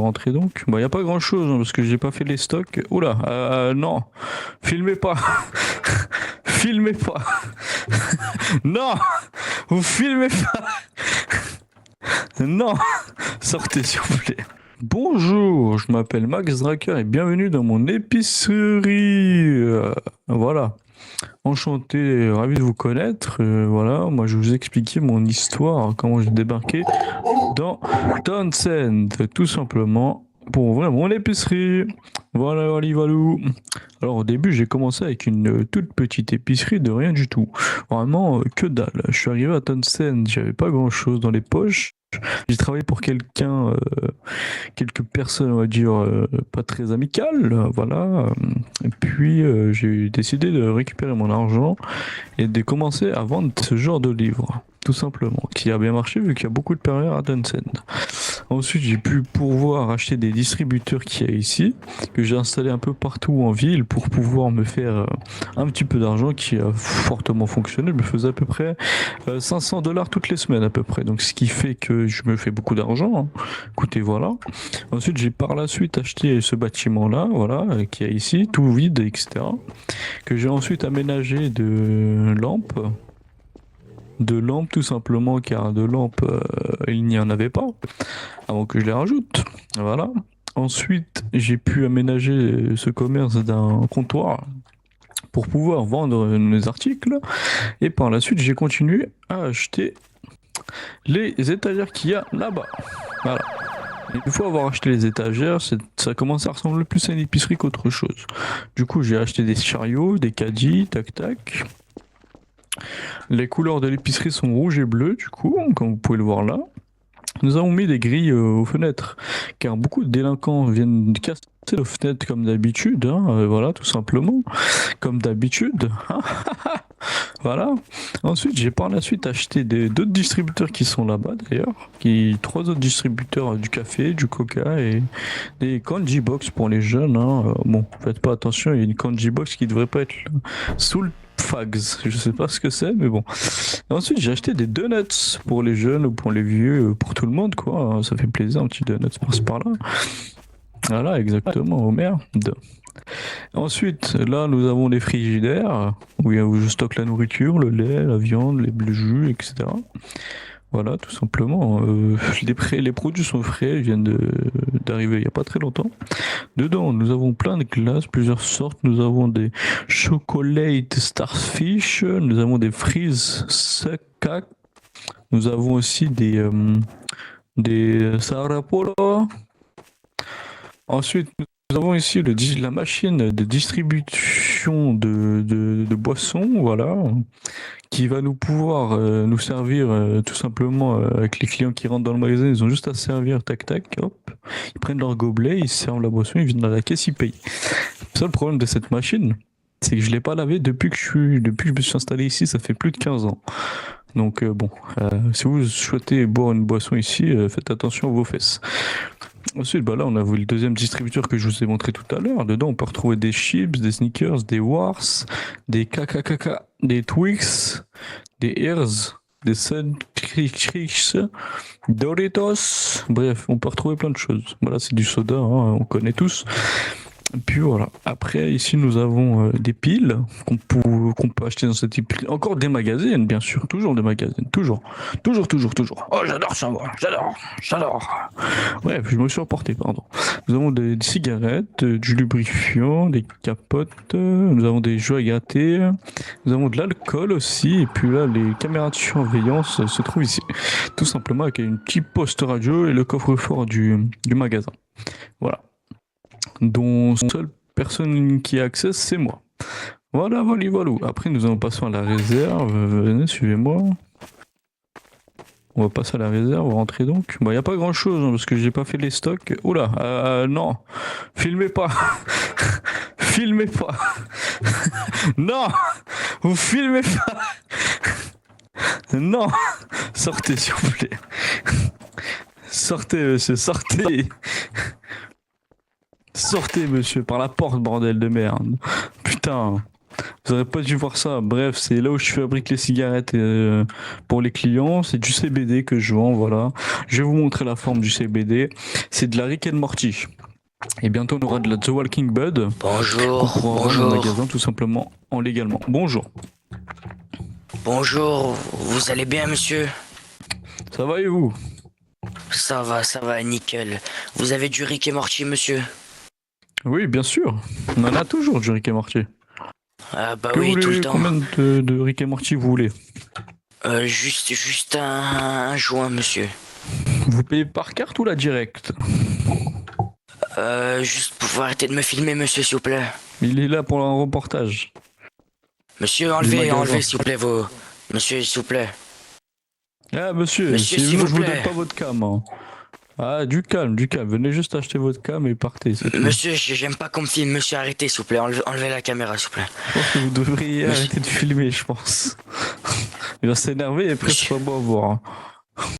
Rentrer donc. Bon, y a pas grand chose parce que j'ai pas fait les stocks. Oula, non, filmez pas, filmez pas, non, vous filmez pas, non, sortez s'il vous plaît. Bonjour, je m'appelle Max Dracker et bienvenue dans mon épicerie. Voilà. Enchanté, ravi de vous connaître. Voilà, moi je vais vous expliquer mon histoire, comment j'ai débarqué dans Townsend, tout simplement pour ouvrir mon épicerie. Voilà, valou. Alors au début j'ai commencé avec une toute petite épicerie de rien du tout. Vraiment que dalle. Je suis arrivé à Townsend, j'avais pas grand chose dans les poches. J'ai travaillé pour quelques personnes, on va dire, pas très amicales, voilà. Et puis, j'ai décidé de récupérer mon argent et de commencer à vendre ce genre de livres, tout simplement, qui a bien marché vu qu'il y a beaucoup de période à Tencent. Ensuite, j'ai pu pouvoir acheter des distributeurs qu'il y a ici, que j'ai installé un peu partout en ville pour pouvoir me faire un petit peu d'argent qui a fortement fonctionné. Je me faisais à peu près 500$ toutes les semaines à peu près. Donc, ce qui fait que je me fais beaucoup d'argent. Hein. Écoutez, voilà. Ensuite, j'ai par la suite acheté ce bâtiment-là, voilà, qui est ici, tout vide, etc. Que j'ai ensuite aménagé de lampes tout simplement car de lampes il n'y en avait pas avant que je les rajoute, voilà. Ensuite j'ai pu aménager ce commerce d'un comptoir pour pouvoir vendre mes articles et par la suite j'ai continué à acheter les étagères qu'il y a là-bas, voilà. Et une fois avoir acheté les étagères, ça commence à ressembler plus à une épicerie qu'autre chose. Du coup j'ai acheté des chariots, des caddies, tac. Les couleurs de l'épicerie sont rouge et bleu, du coup, comme vous pouvez le voir là. Nous avons mis des grilles aux fenêtres, car beaucoup de délinquants viennent casser nos fenêtres comme d'habitude, hein, voilà, tout simplement, comme d'habitude. Voilà. Ensuite, j'ai par la suite acheté d'autres distributeurs qui sont là-bas d'ailleurs, trois autres distributeurs du café, du coca et des kanji box pour les jeunes. Hein. Bon, faites pas attention, il y a une kanji box qui devrait pas être sous le fags. Je sais pas ce que c'est, mais bon. Et ensuite, j'ai acheté des donuts pour les jeunes ou pour les vieux, pour tout le monde, quoi. Ça fait plaisir, un petit donut par-ci par-là. Voilà, exactement, au merde. Ensuite, là, nous avons des frigidaires où je stocke la nourriture, le lait, la viande, le jus, etc. Voilà, tout simplement. Les produits sont frais, ils viennent d'arriver il n'y a pas très longtemps. Dedans, nous avons plein de glaces, plusieurs sortes. Nous avons des chocolate starfish, nous avons des frises seka, nous avons aussi des sarapolo. Ensuite, nous avons ici la machine de distribution de boissons, voilà, qui va nous pouvoir nous servir tout simplement avec les clients qui rentrent dans le magasin, ils ont juste à servir, tac, hop, ils prennent leur gobelet, ils servent la boisson, ils viennent dans la caisse, ils payent. Le seul problème de cette machine, c'est que je l'ai pas lavé depuis que je me suis installé ici, ça fait plus de 15 ans. Donc si vous souhaitez boire une boisson ici, faites attention à vos fesses. Ensuite, là, on a vu le deuxième distributeur que je vous ai montré tout à l'heure. Dedans, on peut retrouver des chips, des sneakers, des Wars, des KKKK, des Twix, des Ears, des Sunkrix, Doritos. Bref, on peut retrouver plein de choses. Voilà, c'est du soda, hein, on connaît tous. Puis voilà. Après, ici, nous avons des piles qu'on peut acheter dans cette épicerie. Encore des magazines, bien sûr. Toujours des magazines. Toujours. Oh, j'adore ça, moi. J'adore. Bref, je me suis emporté, pardon. Nous avons des cigarettes, du lubrifiant, des capotes. Nous avons des jeux à gratter. Nous avons de l'alcool aussi. Et puis là, les caméras de surveillance se trouvent ici. Tout simplement avec une petite poste radio et le coffre-fort du magasin. Voilà. Dont seule personne qui a accès, c'est moi. Voilà. Après, nous allons passer à la réserve. Venez, suivez-moi. On va passer à la réserve, on va rentrer donc. Il n'y a pas grand chose parce que j'ai pas fait les stocks. Oula, non, filmez pas. Filmez pas. Non, vous filmez pas. Non, sortez s'il vous plaît. Sortez, monsieur, sortez. Sortez, monsieur, par la porte, bordel de merde. Putain. Vous auriez pas dû voir ça. Bref, c'est là où je fabrique les cigarettes pour les clients. C'est du CBD que je vends, voilà. Je vais vous montrer la forme du CBD. C'est de la Rick and Morty. Et bientôt, on aura de la The Walking Bud qu'on Bonjour, pourra vendre bonjour, en magasin, tout simplement, en légalement. Bonjour. bonjour, vous allez bien monsieur? Ça va et vous? Ça va, nickel. Vous avez du Rick et Morty monsieur? Oui, bien sûr. On en a toujours du Rick et Morty. Ah bah Que oui, tout le voulez, temps. combien de Rick et Morty vous voulez? Juste un joint monsieur. Vous payez par carte ou la directe? Juste pour arrêter de me filmer monsieur s'il vous plaît. Il est là pour un reportage. Monsieur, magasin. enlevez s'il vous plaît vos... Monsieur s'il vous plaît. Ah monsieur, Monsieur, si s'il vous, vous je vous plaît. donne pas votre cam. Hein. Ah, du calme, du calme. Venez juste acheter votre cam et partez. C'est tout. Monsieur, j'aime pas qu'on me filme, monsieur arrêtez s'il vous plaît, enlevez la caméra s'il vous plaît. Je pense que vous devriez Monsieur. arrêter de filmer, je pense. Il va s'énerver et après, Monsieur. c'est pas beau à voir. Hein.